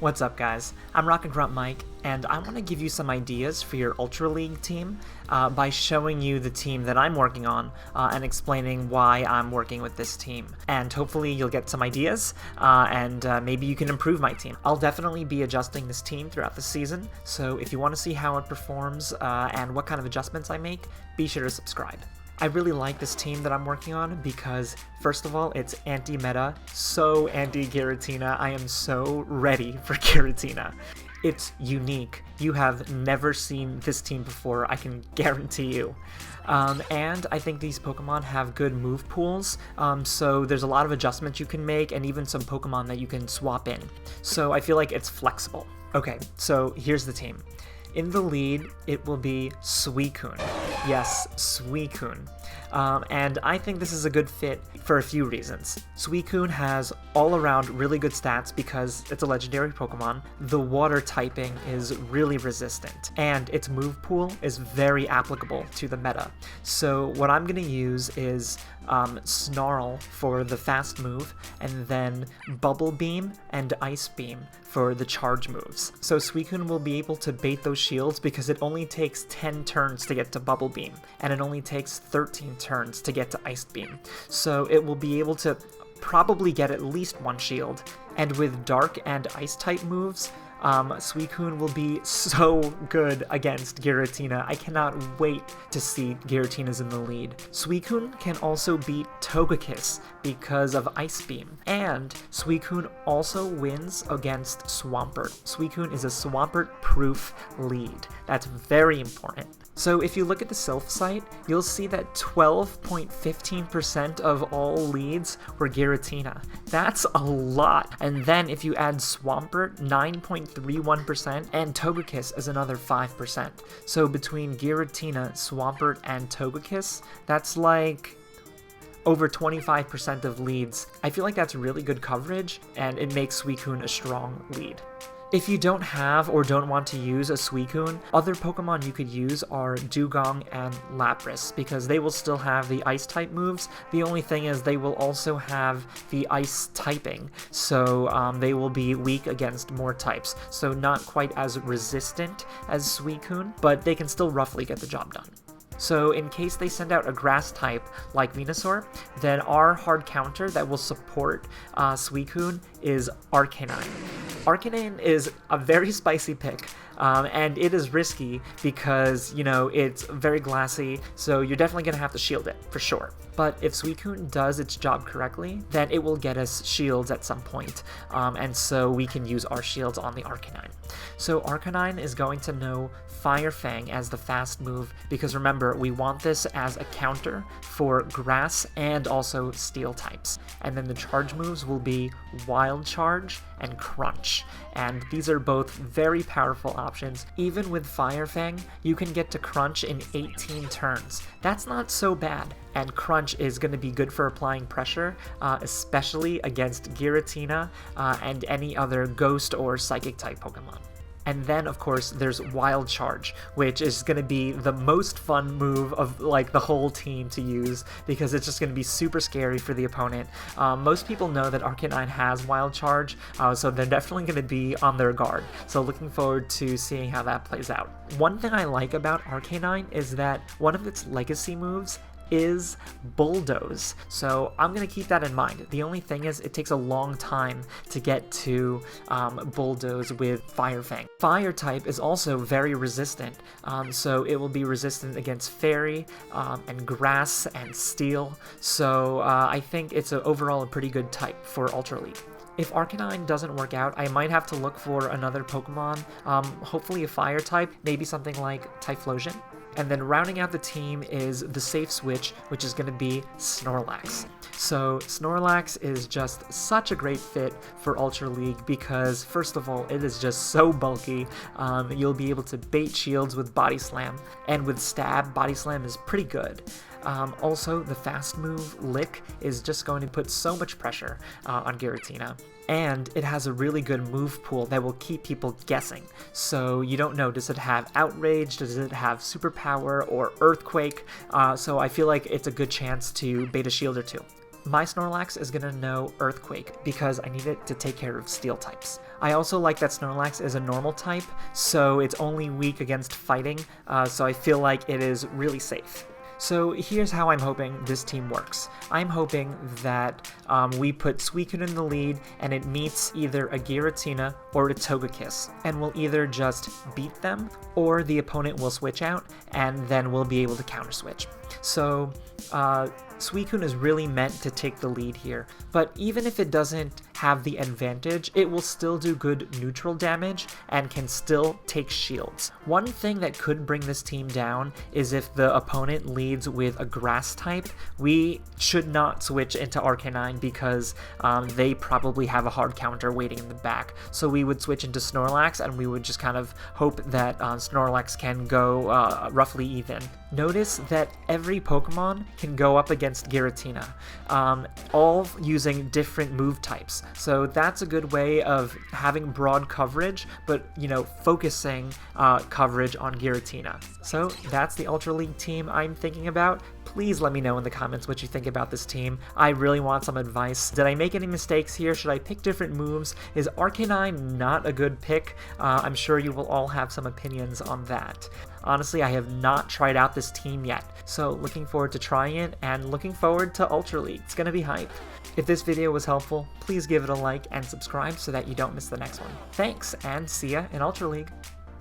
What's up, guys? I'm Rock and Grunt Mike, and I want to give you some ideas for your Ultra League team by showing you the team that I'm working on and explaining why I'm working with this team. And hopefully you'll get some ideas and maybe you can improve my team. I'll definitely be adjusting this team throughout the season, so if you want to see how it performs and what kind of adjustments I make, be sure to subscribe. I really like this team that I'm working on because, first of all, it's anti-meta, so anti-Giratina. I am so ready for Giratina. It's unique. You have never seen this team before, I can guarantee you. And I think these Pokemon have good move pools, so there's a lot of adjustments you can make and even some Pokemon that you can swap in. So I feel like it's flexible. Okay, so here's the team. In the lead, it will be Suicune. Yes, Suicune. And I think this is a good fit for a few reasons. Suicune has all-around really good stats because it's a legendary Pokemon. The water typing is really resistant, and its move pool is very applicable to the meta. So what I'm going to use is Snarl for the fast move, and then Bubble Beam and Ice Beam for the charge moves. So Suicune will be able to bait those shields because it only takes 10 turns to get to Bubble Beam, and it only takes 13 turns to get to Ice Beam. So it will be able to probably get at least one shield, and with Dark and Ice type moves, Suicune will be so good against Giratina. I cannot wait to see Giratina's in the lead. Suicune can also beat Togekiss because of Ice Beam, and Suicune also wins against Swampert. Suicune is a Swampert-proof lead. That's very important. So if you look at the Sylph site, you'll see that 12.15% of all leads were Giratina. That's a lot. And then if you add Swampert, 9.31%, and Togekiss is another 5%. So between Giratina, Swampert, and Togekiss, that's like over 25% of leads. I feel like that's really good coverage, and it makes Suicune a strong lead. If you don't have or don't want to use a Suicune, other Pokemon you could use are Dugong and Lapras because they will still have the Ice type moves. The only thing is they will also have the Ice typing, so they will be weak against more types. So not quite as resistant as Suicune, but they can still roughly get the job done. So in case they send out a grass type like Venusaur, then our hard counter that will support Suicune is Arcanine. Arcanine is a very spicy pick, and it is risky because, you know, it's very glassy, so you're definitely going to have to shield it, for sure. But if Suicune does its job correctly, then it will get us shields at some point, and so we can use our shields on the Arcanine. So Arcanine is going to know Fire Fang as the fast move, because remember, we want this as a counter for grass and also steel types. And then the charge moves will be Wild Charge and Crunch, and these are both very powerful options. Even with Fire Fang, you can get to Crunch in 18 turns. That's not so bad, and Crunch is going to be good for applying pressure, especially against Giratina and any other Ghost or Psychic type Pokemon. And then, of course, there's Wild Charge, which is going to be the most fun move of, like, the whole team to use, because it's just going to be super scary for the opponent. Most people know that Arcanine has Wild Charge, so they're definitely going to be on their guard. So looking forward to seeing how that plays out. One thing I like about Arcanine is that one of its legacy moves is Bulldoze, so I'm going to keep that in mind. The only thing is it takes a long time to get to Bulldoze with Fire Fang. Fire type is also very resistant, so it will be resistant against Fairy and Grass and Steel, so I think it's overall a pretty good type for Ultra League. If Arcanine doesn't work out, I might have to look for another Pokemon, hopefully a Fire type, maybe something like Typhlosion. And then rounding out the team is the safe switch, which is going to be Snorlax. So Snorlax is just such a great fit for Ultra League because, first of all, it is just so bulky. You'll be able to bait shields with Body Slam, and with Stab, Body Slam is pretty good. Also, the fast move, Lick, is just going to put so much pressure on Giratina. And it has a really good move pool that will keep people guessing. So you don't know, does it have Outrage, does it have Superpower, or Earthquake? So I feel like it's a good chance to bait a shield or two. my Snorlax is going to know Earthquake because I need it to take care of Steel types. I also like that Snorlax is a normal type, so it's only weak against fighting, so I feel like it is really safe. So here's how I'm hoping this team works. I'm hoping that we put Suicune in the lead and it meets either a Giratina or a Togekiss, and we'll either just beat them or the opponent will switch out and then we'll be able to counter switch. So Suicune is really meant to take the lead here, but even if it doesn't have the advantage, it will still do good neutral damage and can still take shields. One thing that could bring this team down is if the opponent leads with a grass type. We should not switch into Arcanine because they probably have a hard counter waiting in the back. So we would switch into Snorlax and we would just kind of hope that Snorlax can go roughly even. Notice that every Pokemon can go up against Giratina, all using different move types. So that's a good way of having broad coverage, but, you know, focusing coverage on Giratina. So that's the Ultra League team I'm thinking about. Please let me know in the comments what you think about this team. I really want some advice. Did I make any mistakes here? Should I pick different moves? Is Arcanine not a good pick? I'm sure you will all have some opinions on that. Honestly, I have not tried out this team yet, so looking forward to trying it and looking forward to Ultra League. It's gonna be hype. If this video was helpful, please give it a like and subscribe so that you don't miss the next one. Thanks, and see ya in Ultra League.